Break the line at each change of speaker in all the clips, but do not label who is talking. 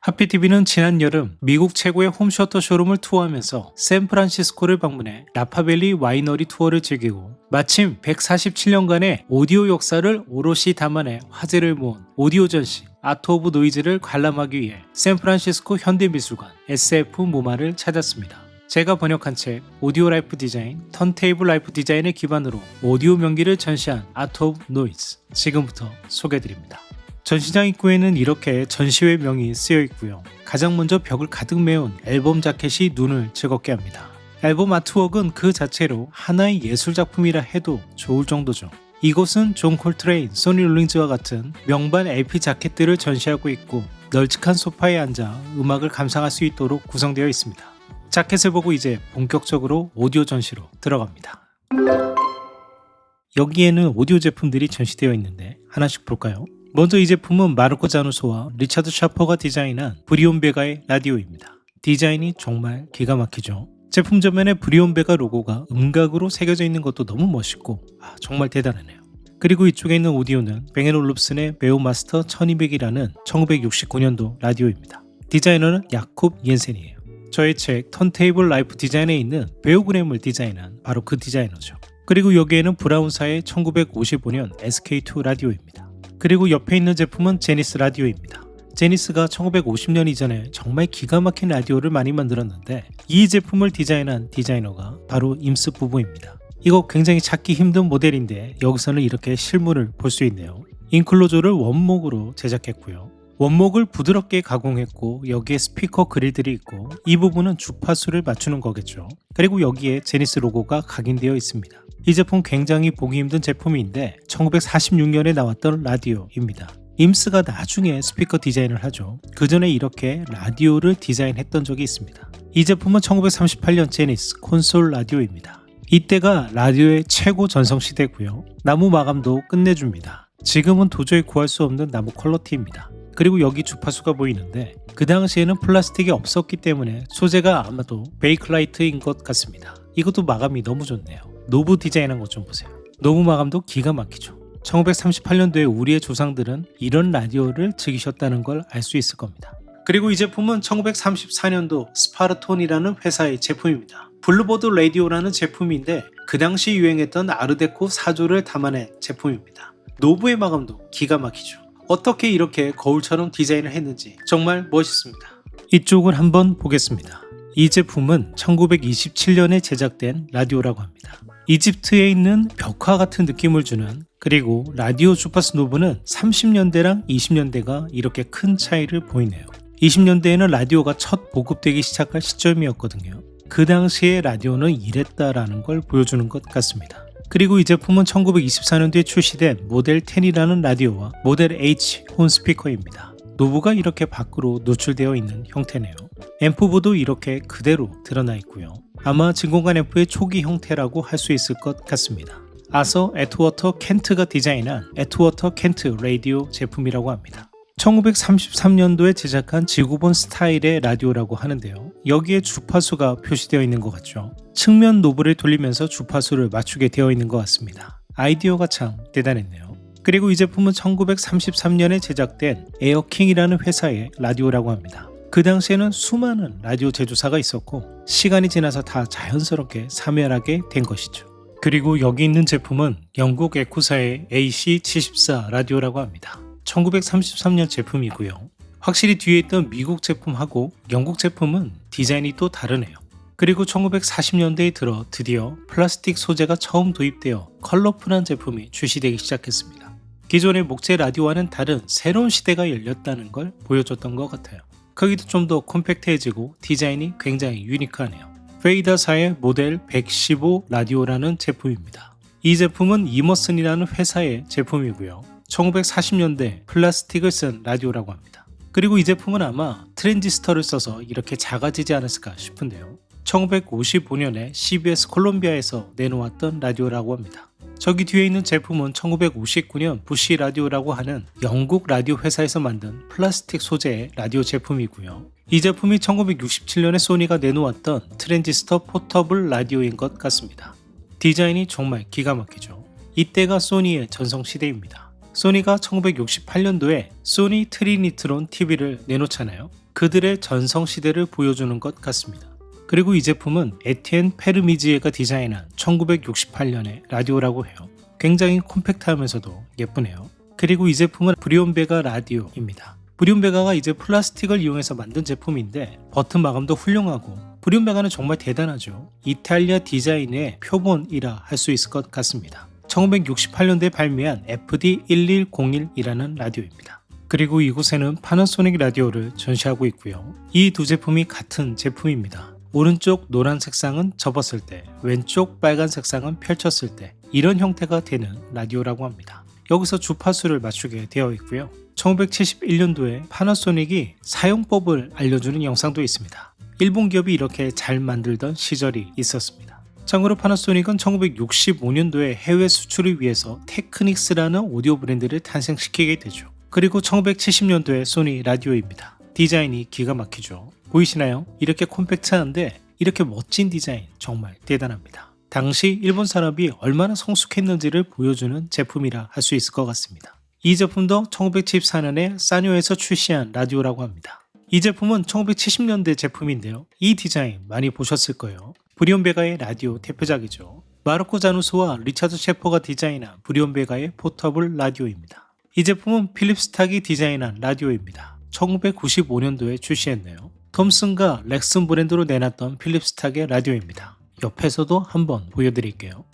하피TV는 지난 여름 미국 최고의 홈쇼터 쇼룸을 투어하면서 샌프란시스코를 방문해 라파밸리 와이너리 투어를 즐기고 마침 147년간의 오디오 역사를 오롯이 담아내 화제를 모은 오디오 전시 아트 오브 노이즈를 관람하기 위해 샌프란시스코 현대미술관 SF 모마를 찾았습니다. 제가 번역한 책 오디오 라이프 디자인, 턴테이블 라이프 디자인을 기반으로 오디오 명기를 전시한 아트 오브 노이즈, 지금부터 소개해드립니다. 전시장 입구에는 이렇게 전시회 명이 쓰여 있고요. 가장 먼저 벽을 가득 메운 앨범 자켓이 눈을 즐겁게 합니다. 앨범 아트웍은 그 자체로 하나의 예술작품이라 해도 좋을 정도죠. 이곳은 존 콜트레인, 소니 롤링즈와 같은 명반 LP 자켓들을 전시하고 있고 널찍한 소파에 앉아 음악을 감상할 수 있도록 구성되어 있습니다. 자켓을 보고 이제 본격적으로 오디오 전시로 들어갑니다. 여기에는 오디오 제품들이 전시되어 있는데 하나씩 볼까요? 먼저 이 제품은 마르코 자누소와 리차드 샤퍼가 디자인한 브리온베가의 라디오입니다. 디자인이 정말 기가 막히죠. 제품 전면에 브리온베가 로고가 음각으로 새겨져 있는 것도 너무 멋있고 정말 대단하네요. 그리고 이쪽에 있는 오디오는 뱅앤올룹슨의 베오마스터 1200이라는 1969년도 라디오입니다. 디자이너는 야콥 옌센이에요. 저의 책 턴테이블 라이프 디자인에 있는 베오그램을 디자인한 바로 그 디자이너죠. 그리고 여기에는 브라운사의 1955년 SK2 라디오입니다. 그리고 옆에 있는 제품은 제니스 라디오입니다. 제니스가 1950년 이전에 정말 기가 막힌 라디오를 많이 만들었는데 이 제품을 디자인한 디자이너가 바로 임스 부부입니다. 이거 굉장히 찾기 힘든 모델인데 여기서는 이렇게 실물을 볼 수 있네요. 인클로저를 원목으로 제작했고요. 원목을 부드럽게 가공했고 여기에 스피커 그릴들이 있고 이 부분은 주파수를 맞추는 거겠죠. 그리고 여기에 제니스 로고가 각인되어 있습니다. 이 제품 굉장히 보기 힘든 제품인데 1946년에 나왔던 라디오입니다. 임스가 나중에 스피커 디자인을 하죠. 그 전에 이렇게 라디오를 디자인했던 적이 있습니다. 이 제품은 1938년 제니스 콘솔 라디오입니다. 이때가 라디오의 최고 전성시대고요. 나무 마감도 끝내줍니다. 지금은 도저히 구할 수 없는 나무 퀄러티입니다. 그리고 여기 주파수가 보이는데 그 당시에는 플라스틱이 없었기 때문에 소재가 아마도 베이클라이트인 것 같습니다. 이것도 마감이 너무 좋네요. 노브 디자인한 것 좀 보세요. 노브 마감도 기가 막히죠. 1938년도에 우리의 조상들은 이런 라디오를 즐기셨다는 걸 알 수 있을 겁니다. 그리고 이 제품은 1934년도 스파르톤이라는 회사의 제품입니다. 블루버드 라디오라는 제품인데 그 당시 유행했던 아르데코 사조를 담아낸 제품입니다. 노브의 마감도 기가 막히죠. 어떻게 이렇게 거울처럼 디자인을 했는지 정말 멋있습니다. 이쪽을 한번 보겠습니다. 이 제품은 1927년에 제작된 라디오라고 합니다. 이집트에 있는 벽화 같은 느낌을 주는, 그리고 라디오 주파수 노브는 30년대랑 20년대가 이렇게 큰 차이를 보이네요. 20년대에는 라디오가 첫 보급되기 시작할 시점이었거든요. 그 당시에 라디오는 이랬다라는 걸 보여주는 것 같습니다. 그리고 이 제품은 1924년도에 출시된 모델 10이라는 라디오와 모델 H 혼 스피커입니다. 노브가 이렇게 밖으로 노출되어 있는 형태네요. 앰프부도 이렇게 그대로 드러나 있고요. 아마 진공관 앰프의 초기 형태라고 할 수 있을 것 같습니다. 아서 애트워터 켄트가 디자인한 애트워터 켄트 라디오 제품이라고 합니다. 1933년도에 제작한 지구본 스타일의 라디오라고 하는데요. 여기에 주파수가 표시되어 있는 것 같죠. 측면 노브를 돌리면서 주파수를 맞추게 되어 있는 것 같습니다. 아이디어가 참 대단했네요. 그리고 이 제품은 1933년에 제작된 에어킹이라는 회사의 라디오라고 합니다. 그 당시에는 수많은 라디오 제조사가 있었고 시간이 지나서 다 자연스럽게 사멸하게 된 것이죠. 그리고 여기 있는 제품은 영국 에코사의 AC74 라디오라고 합니다. 1933년 제품이고요. 확실히 뒤에 있던 미국 제품하고 영국 제품은 디자인이 또 다르네요. 그리고 1940년대에 들어 드디어 플라스틱 소재가 처음 도입되어 컬러풀한 제품이 출시되기 시작했습니다. 기존의 목재 라디오와는 다른 새로운 시대가 열렸다는 걸 보여줬던 것 같아요. 크기도 좀 더 컴팩트해지고 디자인이 굉장히 유니크하네요. 페이다사의 모델 115 라디오라는 제품입니다. 이 제품은 이머슨이라는 회사의 제품이고요. 1940년대 플라스틱을 쓴 라디오라고 합니다. 그리고 이 제품은 아마 트랜지스터를 써서 이렇게 작아지지 않았을까 싶은데요. 1955년에 CBS 콜롬비아에서 내놓았던 라디오라고 합니다. 저기 뒤에 있는 제품은 1959년 부시 라디오라고 하는 영국 라디오 회사에서 만든 플라스틱 소재의 라디오 제품이고요. 이 제품이 1967년에 소니가 내놓았던 트랜지스터 포터블 라디오인 것 같습니다. 디자인이 정말 기가 막히죠. 이때가 소니의 전성시대입니다. 소니가 1968년도에 소니 트리니트론 TV를 내놓잖아요. 그들의 전성시대를 보여주는 것 같습니다. 그리고 이 제품은 에티엔 페르미지에가 디자인한 1968년의 라디오라고 해요. 굉장히 콤팩트하면서도 예쁘네요. 그리고 이 제품은 브리온베가 라디오입니다. 브리온베가가 이제 플라스틱을 이용해서 만든 제품인데 버튼 마감도 훌륭하고 브리온베가는 정말 대단하죠. 이탈리아 디자인의 표본이라 할 수 있을 것 같습니다. 1968년도에 발매한 FD1101이라는 라디오입니다. 그리고 이곳에는 파나소닉 라디오를 전시하고 있고요. 이 두 제품이 같은 제품입니다. 오른쪽 노란 색상은 접었을 때, 왼쪽 빨간 색상은 펼쳤을 때 이런 형태가 되는 라디오라고 합니다. 여기서 주파수를 맞추게 되어 있고요. 1971년도에 파나소닉이 사용법을 알려주는 영상도 있습니다. 일본 기업이 이렇게 잘 만들던 시절이 있었습니다. 참고로 파나소닉은 1965년도에 해외 수출을 위해서 테크닉스라는 오디오 브랜드를 탄생시키게 되죠. 그리고 1970년도에 소니 라디오입니다. 디자인이 기가 막히죠. 보이시나요? 이렇게 콤팩트한데 이렇게 멋진 디자인 정말 대단합니다. 당시 일본 산업이 얼마나 성숙했는지를 보여주는 제품이라 할 수 있을 것 같습니다. 이 제품도 1974년에 사뇨에서 출시한 라디오라고 합니다. 이 제품은 1970년대 제품인데요. 이 디자인 많이 보셨을 거예요. 브리온베가의 라디오 대표작이죠. 마르코 자누소와 리차드 셰퍼가 디자인한 브리온베가의 포터블 라디오입니다. 이 제품은 필립스탁이 디자인한 라디오입니다. 1995년도에 출시했네요. 톰슨과 렉슨 브랜드로 내놨던 필립스탁의 라디오입니다. 옆에서도 한번 보여드릴게요.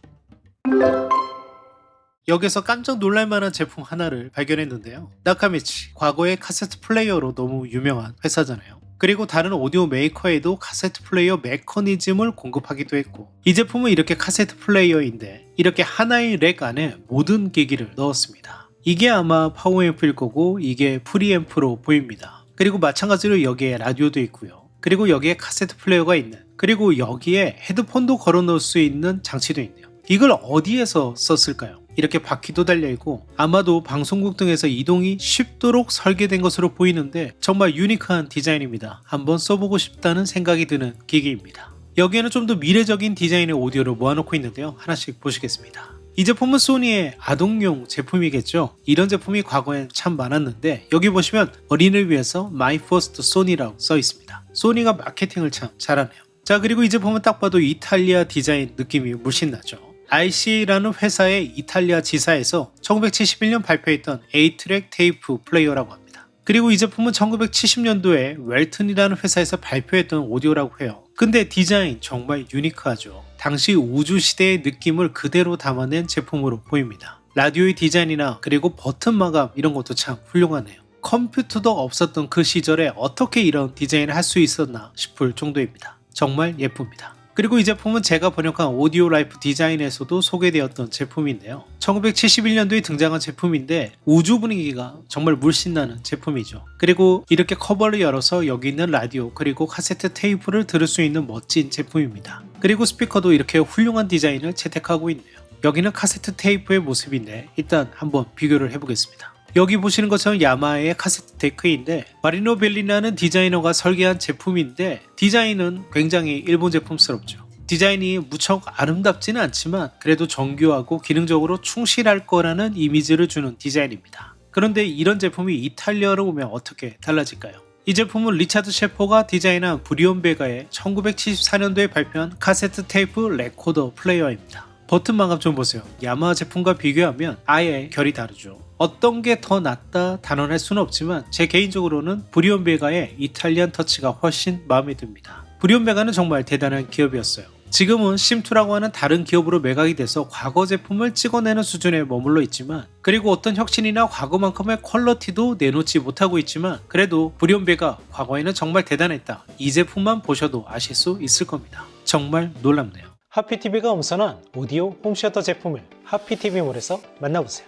여기서 깜짝 놀랄만한 제품 하나를 발견했는데요. 나카미치, 과거의 카세트 플레이어로 너무 유명한 회사잖아요. 그리고 다른 오디오 메이커에도 카세트 플레이어 메커니즘을 공급하기도 했고, 이 제품은 이렇게 카세트 플레이어인데 이렇게 하나의 렉 안에 모든 기기를 넣었습니다. 이게 아마 파워앰프일 거고 이게 프리앰프로 보입니다. 그리고 마찬가지로 여기에 라디오도 있고요. 그리고 여기에 카세트 플레이어가 있는, 그리고 여기에 헤드폰도 걸어 넣을 수 있는 장치도 있네요. 이걸 어디에서 썼을까요? 이렇게 바퀴도 달려있고 아마도 방송국 등에서 이동이 쉽도록 설계된 것으로 보이는데 정말 유니크한 디자인입니다. 한번 써보고 싶다는 생각이 드는 기기입니다. 여기에는 좀 더 미래적인 디자인의 오디오를 모아놓고 있는데요. 하나씩 보시겠습니다. 이 제품은 소니의 아동용 제품이겠죠. 이런 제품이 과거엔 참 많았는데 여기 보시면 어린이를 위해서 My First Sony라고 써 있습니다. 소니가 마케팅을 참 잘하네요. 자, 그리고 이 제품은 딱 봐도 이탈리아 디자인 느낌이 물씬 나죠. RC라는 회사의 이탈리아 지사에서 1971년 발표했던 8트랙 테이프 플레이어라고 합니다. 그리고 이 제품은 1970년도에 웰튼이라는 회사에서 발표했던 오디오라고 해요. 근데 디자인 정말 유니크하죠. 당시 우주시대의 느낌을 그대로 담아낸 제품으로 보입니다. 라디오의 디자인이나 그리고 버튼 마감 이런 것도 참 훌륭하네요. 컴퓨터도 없었던 그 시절에 어떻게 이런 디자인을 할 수 있었나 싶을 정도입니다. 정말 예쁩니다. 그리고 이 제품은 제가 번역한 오디오 라이프 디자인에서도 소개되었던 제품인데요. 1971년도에 등장한 제품인데 우주 분위기가 정말 물씬 나는 제품이죠. 그리고 이렇게 커버를 열어서 여기 있는 라디오 그리고 카세트 테이프를 들을 수 있는 멋진 제품입니다. 그리고 스피커도 이렇게 훌륭한 디자인을 채택하고 있네요. 여기는 카세트 테이프의 모습인데 일단 한번 비교를 해보겠습니다. 여기 보시는 것처럼 야마하의 카세트 데크인데 마리노 벨리나는 디자이너가 설계한 제품인데 디자인은 굉장히 일본 제품스럽죠. 디자인이 무척 아름답지는 않지만 그래도 정교하고 기능적으로 충실할 거라는 이미지를 주는 디자인입니다. 그런데 이런 제품이 이탈리아로 오면 어떻게 달라질까요? 이 제품은 리차드 셰퍼가 디자인한 브리온베가의 1974년도에 발표한 카세트 테이프 레코더 플레이어입니다. 버튼 마감 좀 보세요. 야마하 제품과 비교하면 아예 결이 다르죠. 어떤 게 더 낫다 단언할 수는 없지만 제 개인적으로는 브리온베가의 이탈리안 터치가 훨씬 마음에 듭니다. 브리온베가는 정말 대단한 기업이었어요. 지금은 심투라고 하는 다른 기업으로 매각이 돼서 과거 제품을 찍어내는 수준에 머물러 있지만 그리고 어떤 혁신이나 과거만큼의 퀄리티도 내놓지 못하고 있지만 그래도 브리온베가 과거에는 정말 대단했다. 이 제품만 보셔도 아실 수 있을 겁니다. 정말 놀랍네요. 하피TV가 엄선한 오디오 홈시어터 제품을 하피TV몰에서 만나보세요.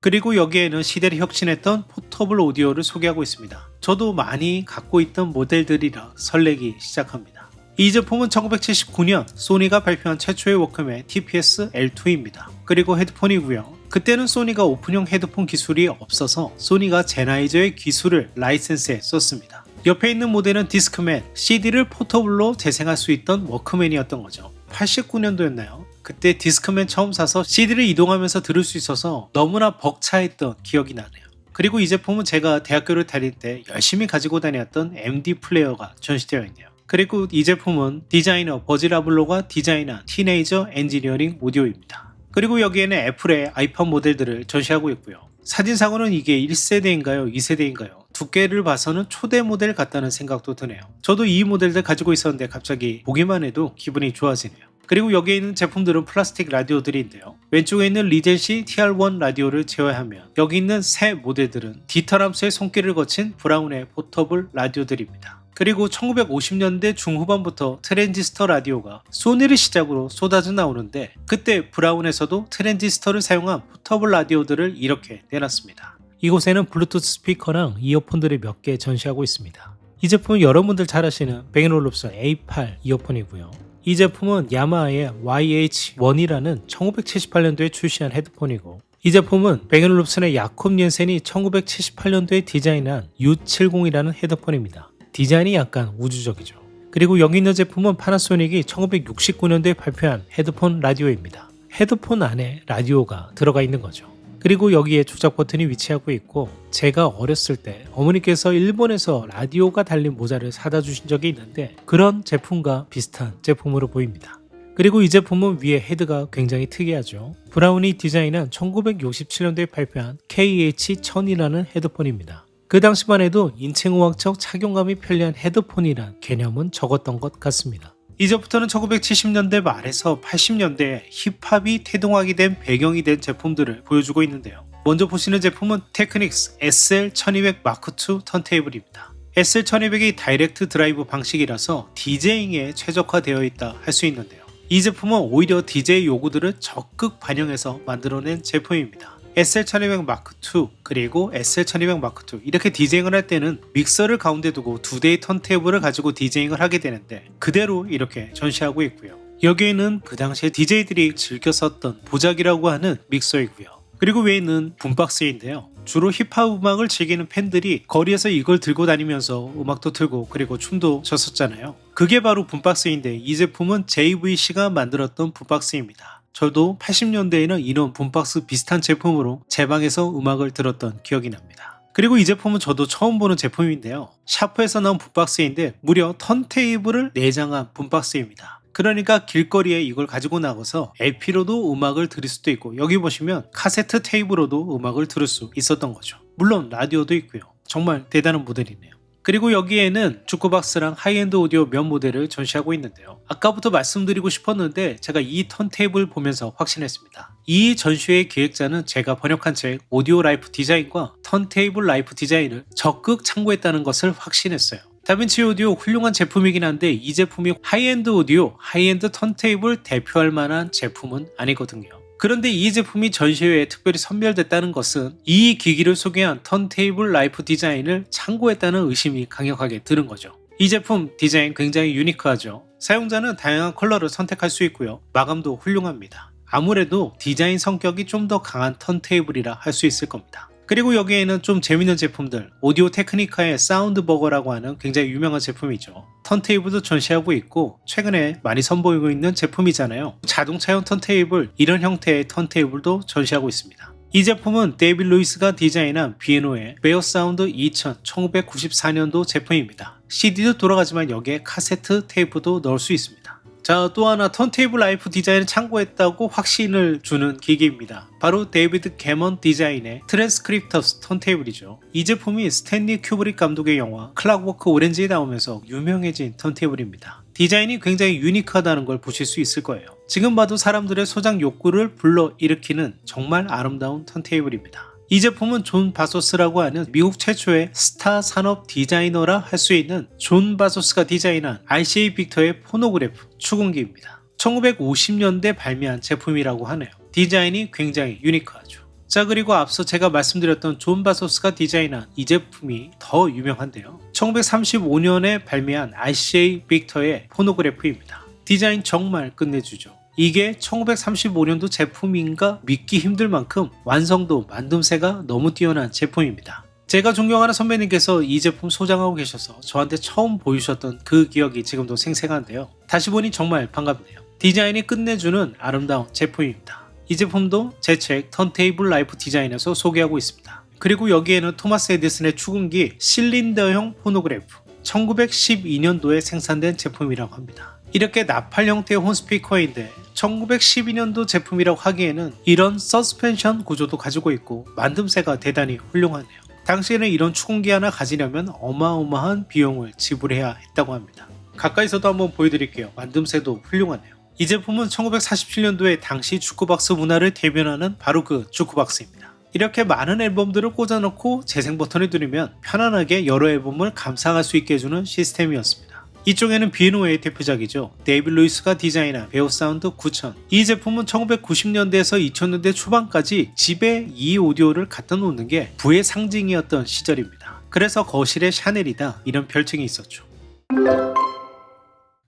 그리고 여기에는 시대를 혁신했던 포터블 오디오를 소개하고 있습니다. 저도 많이 갖고 있던 모델들이라 설레기 시작합니다. 이 제품은 1979년 소니가 발표한 최초의 워크맨 TPS L2입니다. 그리고 헤드폰이고요. 그때는 소니가 오픈형 헤드폰 기술이 없어서 소니가 제나이저의 기술을 라이센스에 썼습니다. 옆에 있는 모델은 디스크맨, CD를 포터블로 재생할 수 있던 워크맨이었던 거죠. 89년도였나요? 그때 디스크맨 처음 사서 CD를 이동하면서 들을 수 있어서 너무나 벅차했던 기억이 나네요. 그리고 이 제품은 제가 대학교를 다닐 때 열심히 가지고 다녔던 MD 플레이어가 전시되어 있네요. 그리고 이 제품은 디자이너 버지라블로가 디자인한 티네이저 엔지니어링 오디오입니다. 그리고 여기에는 애플의 아이팟 모델들을 전시하고 있고요. 사진상으로는 이게 1세대인가요? 2세대인가요? 두께를 봐서는 초대 모델 같다는 생각도 드네요. 저도 이 모델들 가지고 있었는데 갑자기 보기만 해도 기분이 좋아지네요. 그리고 여기에 있는 제품들은 플라스틱 라디오들인데요. 왼쪽에 있는 리젠시 TR1 라디오를 제외하면 여기 있는 새 모델들은 디터람스의 손길을 거친 브라운의 포터블 라디오들입니다. 그리고 1950년대 중후반부터 트랜지스터 라디오가 소니를 시작으로 쏟아져 나오는데 그때 브라운에서도 트랜지스터를 사용한 포터블 라디오들을 이렇게 내놨습니다. 이곳에는 블루투스 스피커랑 이어폰들을 몇 개 전시하고 있습니다. 이 제품은 여러분들 잘 아시는 뱅앤올룹슨 A8 이어폰이고요. 이 제품은 야마하의 YH1이라는 1978년도에 출시한 헤드폰이고 이 제품은 뱅앤올룹슨의 야콥 옌센이 1978년도에 디자인한 U70이라는 헤드폰입니다. 디자인이 약간 우주적이죠. 그리고 여기 있는 제품은 파나소닉이 1969년도에 발표한 헤드폰 라디오입니다. 헤드폰 안에 라디오가 들어가 있는 거죠. 그리고 여기에 조작 버튼이 위치하고 있고 제가 어렸을 때 어머니께서 일본에서 라디오가 달린 모자를 사다 주신 적이 있는데 그런 제품과 비슷한 제품으로 보입니다. 그리고 이 제품은 위에 헤드가 굉장히 특이하죠. 브라운이 디자인한 1967년도에 발표한 KH1000이라는 헤드폰입니다. 그 당시만 해도 인체공학적 착용감이 편리한 헤드폰이란 개념은 적었던 것 같습니다. 이제부터는 1970년대 말에서 80년대에 힙합이 태동하게 된 배경이 된 제품들을 보여주고 있는데요. 먼저 보시는 제품은 테크닉스 SL1200 마크2 턴테이블입니다. SL1200이 다이렉트 드라이브 방식이라서 디제잉에 최적화되어 있다 할 수 있는데요. 이 제품은 오히려 DJ 요구들을 적극 반영해서 만들어낸 제품입니다. SL1200 마크2 그리고 SL1200 마크2 이렇게 디제잉을 할 때는 믹서를 가운데 두고 두 대의 턴테이블을 가지고 디제잉을 하게 되는데 그대로 이렇게 전시하고 있고요. 여기에는 그 당시에 DJ들이 즐겨 썼던 보자기라고 하는 믹서이고요. 그리고 외에는 붐박스인데요. 주로 힙합 음악을 즐기는 팬들이 거리에서 이걸 들고 다니면서 음악도 틀고 그리고 춤도 췄었잖아요. 그게 바로 붐박스인데 이 제품은 JVC가 만들었던 붐박스입니다. 저도 80년대에는 이런 붐박스 비슷한 제품으로 제 방에서 음악을 들었던 기억이 납니다. 그리고 이 제품은 저도 처음 보는 제품인데요. 샤프에서 나온 붐박스인데 무려 턴테이블을 내장한 붐박스입니다. 그러니까 길거리에 이걸 가지고 나가서 LP로도 음악을 들을 수도 있고 여기 보시면 카세트 테이프로도 음악을 들을 수 있었던 거죠. 물론 라디오도 있고요. 정말 대단한 모델이네요. 그리고 여기에는 주크박스랑 하이엔드 오디오 몇 모델을 전시하고 있는데요. 아까부터 말씀드리고 싶었는데 제가 이 턴테이블 보면서 확신했습니다. 이 전시회의 기획자는 제가 번역한 책 오디오 라이프 디자인과 턴테이블 라이프 디자인을 적극 참고했다는 것을 확신했어요. 다빈치 오디오 훌륭한 제품이긴 한데 이 제품이 하이엔드 오디오, 하이엔드 턴테이블 대표할 만한 제품은 아니거든요. 그런데 이 제품이 전시회에 특별히 선별됐다는 것은 이 기기를 소개한 턴테이블 라이프 디자인을 참고했다는 의심이 강력하게 드는 거죠. 이 제품 디자인 굉장히 유니크하죠. 사용자는 다양한 컬러를 선택할 수 있고요. 마감도 훌륭합니다. 아무래도 디자인 성격이 좀 더 강한 턴테이블이라 할 수 있을 겁니다. 그리고 여기에는 좀 재밌는 제품들, 오디오 테크니카의 사운드버거라고 하는 굉장히 유명한 제품이죠. 턴테이블도 전시하고 있고 최근에 많이 선보이고 있는 제품이잖아요. 자동차용 턴테이블, 이런 형태의 턴테이블도 전시하고 있습니다. 이 제품은 데이빗 루이스가 디자인한 비에노의 베어 사운드 2000 1994년도 제품입니다. CD도 돌아가지만 여기에 카세트 테이프도 넣을 수 있습니다. 자, 또 하나 턴테이블 라이프 디자인을 참고했다고 확신을 주는 기기입니다. 바로 데이비드 개먼 디자인의 트랜스크립터스 턴테이블이죠. 이 제품이 스탠리 큐브릭 감독의 영화 클락워크 오렌지에 나오면서 유명해진 턴테이블입니다. 디자인이 굉장히 유니크하다는 걸 보실 수 있을 거예요. 지금 봐도 사람들의 소장 욕구를 불러일으키는 정말 아름다운 턴테이블입니다. 이 제품은 존 바소스라고 하는 미국 최초의 스타 산업 디자이너라 할 수 있는 존 바소스가 디자인한 RCA 빅터의 포노그래프 추궁기입니다. 1950년대 발매한 제품이라고 하네요. 디자인이 굉장히 유니크하죠. 자, 그리고 앞서 제가 말씀드렸던 존 바소스가 디자인한 이 제품이 더 유명한데요. 1935년에 발매한 RCA 빅터의 포노그래프입니다. 디자인 정말 끝내주죠. 이게 1935년도 제품인가 믿기 힘들 만큼 완성도, 만듦새가 너무 뛰어난 제품입니다. 제가 존경하는 선배님께서 이 제품 소장하고 계셔서 저한테 처음 보여주셨던 그 기억이 지금도 생생한데요. 다시 보니 정말 반갑네요. 디자인이 끝내주는 아름다운 제품입니다. 이 제품도 제 책 턴테이블 라이프 디자인에서 소개하고 있습니다. 그리고 여기에는 토마스 에디슨의 축음기 실린더형 포노그래프 1912년도에 생산된 제품이라고 합니다. 이렇게 나팔 형태의 홈스피커인데 1912년도 제품이라고 하기에는 이런 서스펜션 구조도 가지고 있고 만듦새가 대단히 훌륭하네요. 당시에는 이런 축음기 하나 가지려면 어마어마한 비용을 지불해야 했다고 합니다. 가까이서도 한번 보여드릴게요. 만듦새도 훌륭하네요. 이 제품은 1947년도에 당시 주크박스 문화를 대변하는 바로 그 주크박스입니다. 이렇게 많은 앨범들을 꽂아놓고 재생 버튼을 누르면 편안하게 여러 앨범을 감상할 수 있게 해주는 시스템이었습니다. 이쪽에는 비에노의 대표작이죠. 데이빗 루이스가 디자인한 베어 사운드 9000. 이 제품은 1990년대에서 2000년대 초반까지 집에 이 오디오를 갖다 놓는 게 부의 상징이었던 시절입니다. 그래서 거실에 샤넬이다 이런 별칭이 있었죠.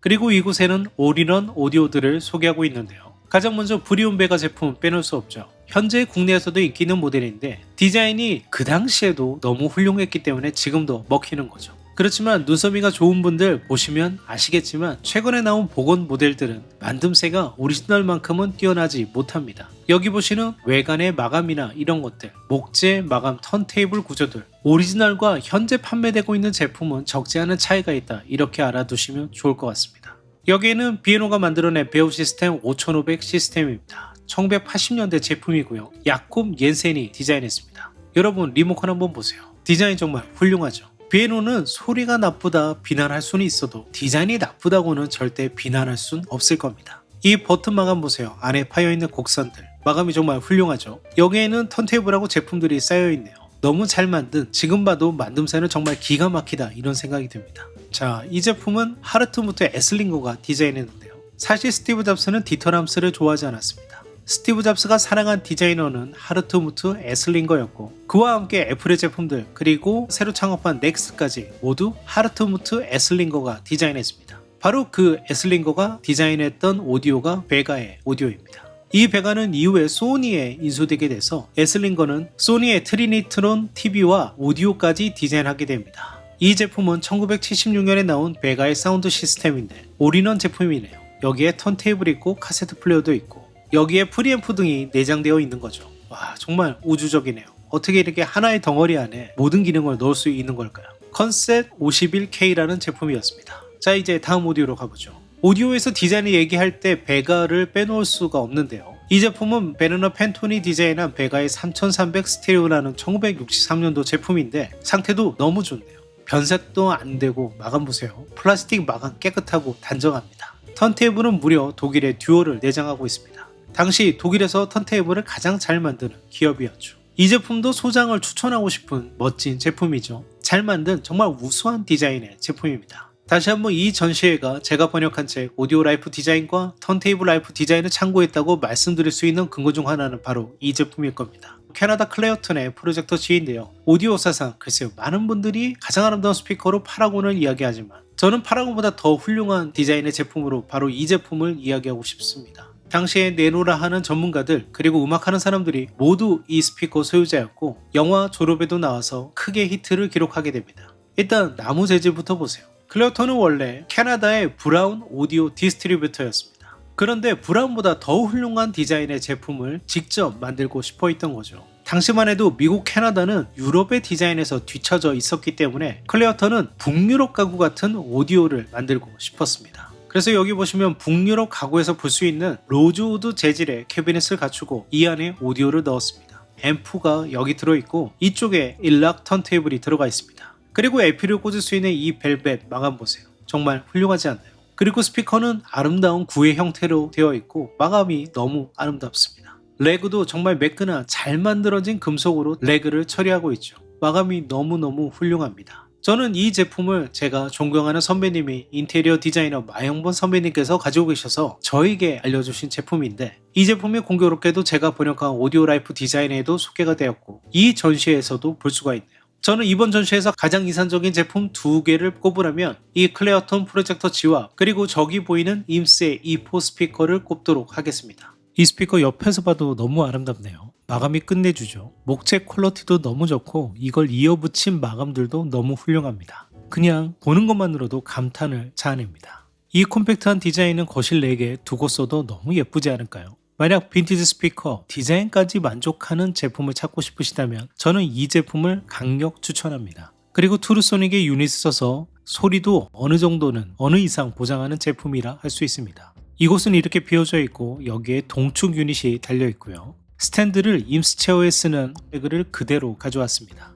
그리고 이곳에는 올인원 오디오들을 소개하고 있는데요. 가장 먼저 브리온 베가 제품 빼놓을 수 없죠. 현재 국내에서도 인기 있는 모델인데 디자인이 그 당시에도 너무 훌륭했기 때문에 지금도 먹히는 거죠. 그렇지만 눈썰미가 좋은 분들 보시면 아시겠지만 최근에 나온 복원 모델들은 만듦새가 오리지널만큼은 뛰어나지 못합니다. 여기 보시는 외관의 마감이나 이런 것들, 목재, 마감, 턴테이블 구조들, 오리지널과 현재 판매되고 있는 제품은 적지 않은 차이가 있다. 이렇게 알아두시면 좋을 것 같습니다. 여기에는 비에노가 만들어낸 베어 시스템 5500 시스템입니다. 1980년대 제품이고요. 야콥 옌센이 디자인했습니다. 여러분 리모컨 한번 보세요. 디자인 정말 훌륭하죠. 비에노는 소리가 나쁘다 비난할 수는 있어도 디자인이 나쁘다고는 절대 비난할 순 없을 겁니다. 이 버튼 마감 보세요. 안에 파여있는 곡선들. 마감이 정말 훌륭하죠. 여기에는 턴테이블하고 제품들이 쌓여있네요. 너무 잘 만든, 지금 봐도 만듦새는 정말 기가 막히다 이런 생각이 듭니다. 자, 이 제품은 하르트무트 에슬링거가 디자인했는데요. 사실 스티브 잡스는 디터람스를 좋아하지 않았습니다. 스티브 잡스가 사랑한 디자이너는 하르트무트 에슬링거였고 그와 함께 애플의 제품들 그리고 새로 창업한 넥스트까지 모두 하르트무트 에슬링거가 디자인했습니다. 바로 그 에슬링거가 디자인했던 오디오가 베가의 오디오입니다. 이 베가는 이후에 소니에 인수되게 돼서 에슬링거는 소니의 트리니트론 TV와 오디오까지 디자인하게 됩니다. 이 제품은 1976년에 나온 베가의 사운드 시스템인데 올인원 제품이네요. 여기에 턴테이블이 있고 카세트 플레이어도 있고 여기에 프리앰프 등이 내장되어 있는 거죠. 와, 정말 우주적이네요. 어떻게 이렇게 하나의 덩어리 안에 모든 기능을 넣을 수 있는 걸까요? 컨셉 51K라는 제품이었습니다. 자, 이제 다음 오디오로 가보죠. 오디오에서 디자인을 얘기할 때 베가를 빼놓을 수가 없는데요. 이 제품은 베르너 펜톤이 디자인한 베가의 3300 스테레오라는 1963년도 제품인데 상태도 너무 좋네요. 변색도 안 되고 마감 보세요. 플라스틱 마감 깨끗하고 단정합니다. 턴테이블은 무려 독일의 듀오를 내장하고 있습니다. 당시 독일에서 턴테이블을 가장 잘 만드는 기업이었죠. 이 제품도 소장을 추천하고 싶은 멋진 제품이죠. 잘 만든 정말 우수한 디자인의 제품입니다. 다시 한번 이 전시회가 제가 번역한 책 오디오 라이프 디자인과 턴테이블 라이프 디자인을 참고했다고 말씀드릴 수 있는 근거 중 하나는 바로 이 제품일 겁니다. 캐나다 클레어턴의 프로젝터 G인데요. 오디오 사상 글쎄요 많은 분들이 가장 아름다운 스피커로 파라곤을 이야기하지만 저는 파라곤보다 더 훌륭한 디자인의 제품으로 바로 이 제품을 이야기하고 싶습니다. 당시에 네노라 하는 전문가들 그리고 음악하는 사람들이 모두 이 스피커 소유자였고 영화 졸업에도 나와서 크게 히트를 기록하게 됩니다. 일단 나무 재질부터 보세요. 클레어턴은 원래 캐나다의 브라운 오디오 디스트리뷰터였습니다. 그런데 브라운보다 더 훌륭한 디자인의 제품을 직접 만들고 싶어 했던 거죠. 당시만 해도 미국, 캐나다는 유럽의 디자인에서 뒤처져 있었기 때문에 클레어턴은 북유럽 가구 같은 오디오를 만들고 싶었습니다. 그래서 여기 보시면 북유럽 가구에서 볼 수 있는 로즈우드 재질의 캐비넷을 갖추고 이 안에 오디오를 넣었습니다. 앰프가 여기 들어있고 이쪽에 일락 턴테이블이 들어가 있습니다. 그리고 LP를 꽂을 수 있는 이 벨벳 마감 보세요. 정말 훌륭하지 않나요? 그리고 스피커는 아름다운 구의 형태로 되어 있고 마감이 너무 아름답습니다. 레그도 정말 매끈한 잘 만들어진 금속으로 레그를 처리하고 있죠. 마감이 너무너무 훌륭합니다. 저는 이 제품을 제가 존경하는 선배님이 인테리어 디자이너 마영본 선배님께서 가지고 계셔서 저에게 알려주신 제품인데 이 제품이 공교롭게도 제가 번역한 오디오 라이프 디자인에도 소개가 되었고 이 전시회에서도 볼 수가 있네요. 저는 이번 전시회에서 가장 인상적인 제품 2개를 꼽으라면 이 클레어톤 프로젝터 G와 그리고 저기 보이는 임스의 E4 스피커를 꼽도록 하겠습니다. 이 스피커 옆에서 봐도 너무 아름답네요. 마감이 끝내주죠. 목재 퀄리티도 너무 좋고 이걸 이어붙인 마감들도 너무 훌륭합니다. 그냥 보는 것만으로도 감탄을 자아냅니다. 이 콤팩트한 디자인은 거실 내게 두고 써도 너무 예쁘지 않을까요? 만약 빈티지 스피커 디자인까지 만족하는 제품을 찾고 싶으시다면 저는 이 제품을 강력 추천합니다. 그리고 투르소닉의 유닛을 써서 소리도 어느 정도는 어느 이상 보장하는 제품이라 할 수 있습니다. 이곳은 이렇게 비어져 있고 여기에 동축 유닛이 달려 있고요. 스탠드를 임스 체어에 쓰는 백을 그대로 가져왔습니다.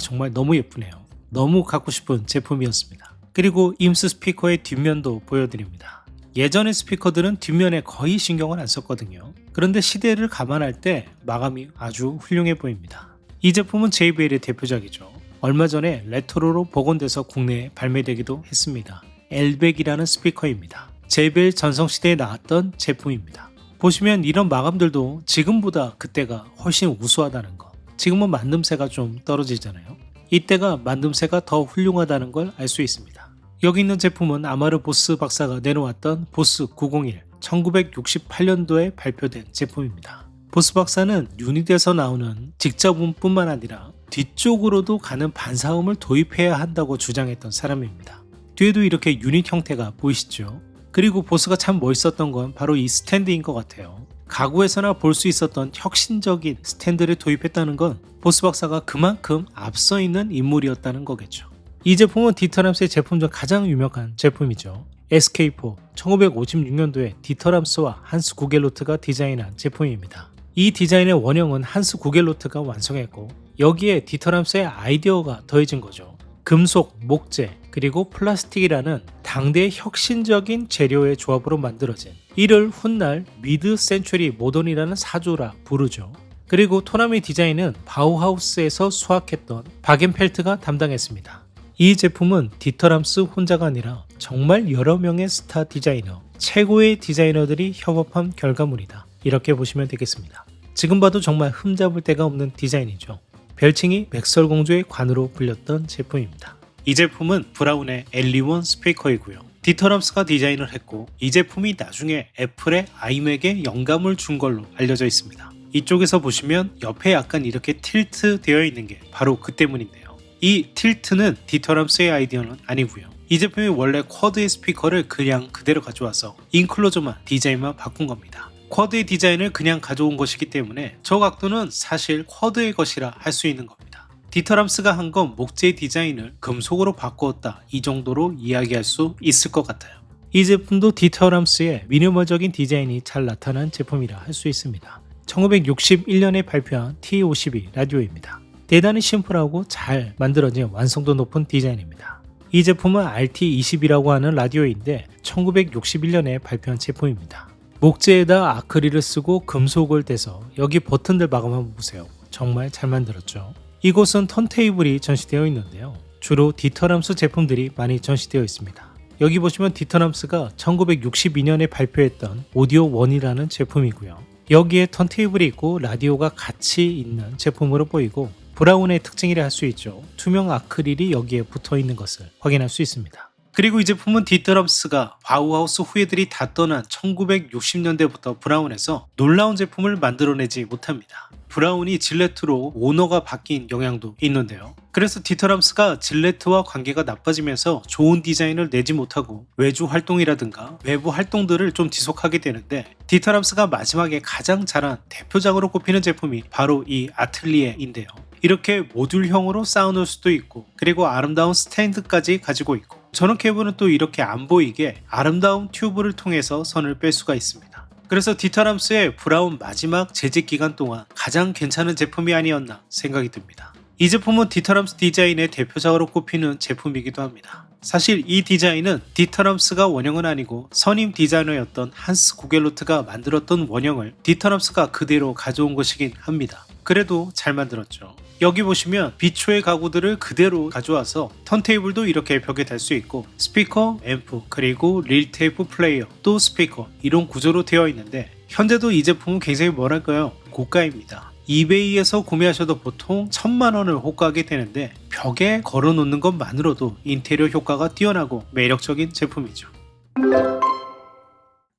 정말 너무 예쁘네요. 너무 갖고 싶은 제품이었습니다. 그리고 임스 스피커의 뒷면도 보여드립니다. 예전의 스피커들은 뒷면에 거의 신경을 안 썼거든요. 그런데 시대를 감안할 때 마감이 아주 훌륭해 보입니다. 이 제품은 JBL의 대표작이죠. 얼마 전에 레트로로 복원돼서 국내에 발매되기도 했습니다. L100이라는 스피커입니다. JBL 전성시대에 나왔던 제품입니다. 보시면 이런 마감들도 지금보다 그때가 훨씬 우수하다는 거. 지금은 만듦새가 좀 떨어지잖아요. 이때가 만듦새가 더 훌륭하다는 걸 알 수 있습니다. 여기 있는 제품은 아마르 보스 박사가 내놓았던 보스 901, 1968년도에 발표된 제품입니다. 보스 박사는 유닛에서 나오는 직접음뿐만 아니라 뒤쪽으로도 가는 반사음을 도입해야 한다고 주장했던 사람입니다. 뒤에도 이렇게 유닛 형태가 보이시죠? 그리고 보스가 참 멋있었던 건 바로 이 스탠드인 것 같아요. 가구에서나 볼 수 있었던 혁신적인 스탠드를 도입했다는 건 보스 박사가 그만큼 앞서 있는 인물이었다는 거겠죠. 이 제품은 디터람스의 제품 중 가장 유명한 제품이죠. SK4, 1956년도에 디터람스와 한스 구겔로트가 디자인한 제품입니다. 이 디자인의 원형은 한스 구겔로트가 완성했고 여기에 디터람스의 아이디어가 더해진 거죠. 금속, 목재, 그리고 플라스틱이라는 당대의 혁신적인 재료의 조합으로 만들어진 이를 훗날 미드 센츄리 모던이라는 사조라 부르죠. 그리고 토나미 디자인은 바우하우스에서 수확했던 바겐펠트가 담당했습니다. 이 제품은 디터람스 혼자가 아니라 정말 여러 명의 스타 디자이너, 최고의 디자이너들이 협업한 결과물이다. 이렇게 보시면 되겠습니다. 지금 봐도 정말 흠잡을 데가 없는 디자인이죠. 별칭이 백설공주의 관으로 불렸던 제품입니다. 이 제품은 브라운의 엘리원 스피커이고요. 디터람스가 디자인을 했고 이 제품이 나중에 애플의 아이맥에 영감을 준 걸로 알려져 있습니다. 이쪽에서 보시면 옆에 약간 이렇게 틸트 되어 있는 게 바로 그 때문인데요. 이 틸트는 디터람스의 아이디어는 아니고요. 이 제품이 원래 쿼드의 스피커를 그냥 그대로 가져와서 인클로저만 디자인만 바꾼 겁니다. 쿼드의 디자인을 그냥 가져온 것이기 때문에 저 각도는 사실 쿼드의 것이라 할 수 있는 겁니다. 디터람스가 한 건 목재 디자인을 금속으로 바꾸었다 이 정도로 이야기할 수 있을 것 같아요. 이 제품도 디터람스의 미니멀적인 디자인이 잘 나타난 제품이라 할 수 있습니다. 1961년에 발표한 T52 라디오입니다. 대단히 심플하고 잘 만들어진 완성도 높은 디자인입니다. 이 제품은 RT20이라고 하는 라디오인데 1961년에 발표한 제품입니다. 목재에다 아크릴을 쓰고 금속을 대서 여기 버튼들 마감 한번 보세요. 정말 잘 만들었죠. 이곳은 턴테이블이 전시되어 있는데요. 주로 디터람스 제품들이 많이 전시되어 있습니다. 여기 보시면 디터람스가 1962년에 발표했던 오디오 1이라는 제품이고요. 여기에 턴테이블이 있고 라디오가 같이 있는 제품으로 보이고 브라운의 특징이라 할 수 있죠. 투명 아크릴이 여기에 붙어 있는 것을 확인할 수 있습니다. 그리고 이 제품은 디터람스가 바우하우스 후예들이 다 떠난 1960년대부터 브라운에서 놀라운 제품을 만들어내지 못합니다. 브라운이 질레트로 오너가 바뀐 영향도 있는데요. 그래서 디터람스가 질레트와 관계가 나빠지면서 좋은 디자인을 내지 못하고 외주 활동이라든가 외부 활동들을 좀 지속하게 되는데 디터람스가 마지막에 가장 잘한 대표작으로 꼽히는 제품이 바로 이 아틀리에인데요. 이렇게 모듈형으로 쌓아놓을 수도 있고 그리고 아름다운 스탠드까지 가지고 있고 전원 케이블은 또 이렇게 안 보이게 아름다운 튜브를 통해서 선을 뺄 수가 있습니다. 그래서 디터람스의 브라운 마지막 재직 기간 동안 가장 괜찮은 제품이 아니었나 생각이 듭니다. 이 제품은 디터람스 디자인의 대표작으로 꼽히는 제품이기도 합니다. 사실 이 디자인은 디터람스가 원형은 아니고 선임 디자이너였던 한스 구겔로트가 만들었던 원형을 디터람스가 그대로 가져온 것이긴 합니다. 그래도 잘 만들었죠. 여기 보시면 비초의 가구들을 그대로 가져와서 턴테이블도 이렇게 벽에 달 수 있고 스피커, 앰프, 그리고 릴테이프 플레이어, 또 스피커 이런 구조로 되어 있는데 현재도 이 제품은 굉장히 뭐랄까요? 고가입니다. 이베이에서 구매하셔도 보통 1000만원을 호가하게 되는데 벽에 걸어놓는 것만으로도 인테리어 효과가 뛰어나고 매력적인 제품이죠.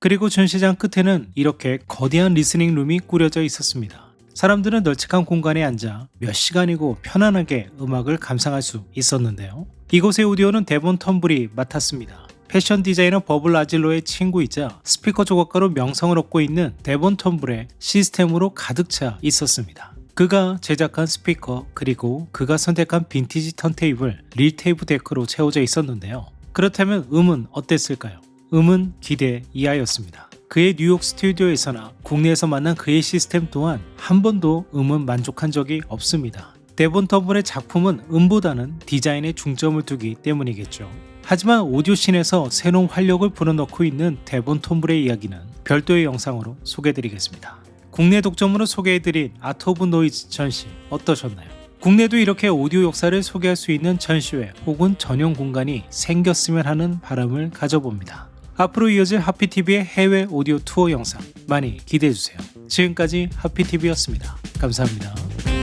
그리고 전시장 끝에는 이렇게 거대한 리스닝 룸이 꾸려져 있었습니다. 사람들은 널찍한 공간에 앉아 몇 시간이고 편안하게 음악을 감상할 수 있었는데요. 이곳의 오디오는 데본 텀블이 맡았습니다. 패션 디자이너 버블 아질로의 친구이자 스피커 조각가로 명성을 얻고 있는 데본 텀블의 시스템으로 가득 차 있었습니다. 그가 제작한 스피커 그리고 그가 선택한 빈티지 턴테이블 릴테이프 데크로 채워져 있었는데요. 그렇다면 음은 어땠을까요? 음은 기대 이하였습니다. 그의 뉴욕 스튜디오에서나 국내에서 만난 그의 시스템 또한 한 번도 음은 만족한 적이 없습니다. 데본 텀블의 작품은 음보다는 디자인에 중점을 두기 때문이겠죠. 하지만 오디오씬에서 새로운 활력을 불어넣고 있는 데본 텀블의 이야기는 별도의 영상으로 소개해드리겠습니다. 국내 독점으로 소개해드린 아트 오브 노이즈 전시 어떠셨나요? 국내도 이렇게 오디오 역사를 소개할 수 있는 전시회 혹은 전용 공간이 생겼으면 하는 바람을 가져봅니다. 앞으로 이어질 하피TV의 해외 오디오 투어 영상 많이 기대해주세요. 지금까지 하피TV였습니다. 감사합니다.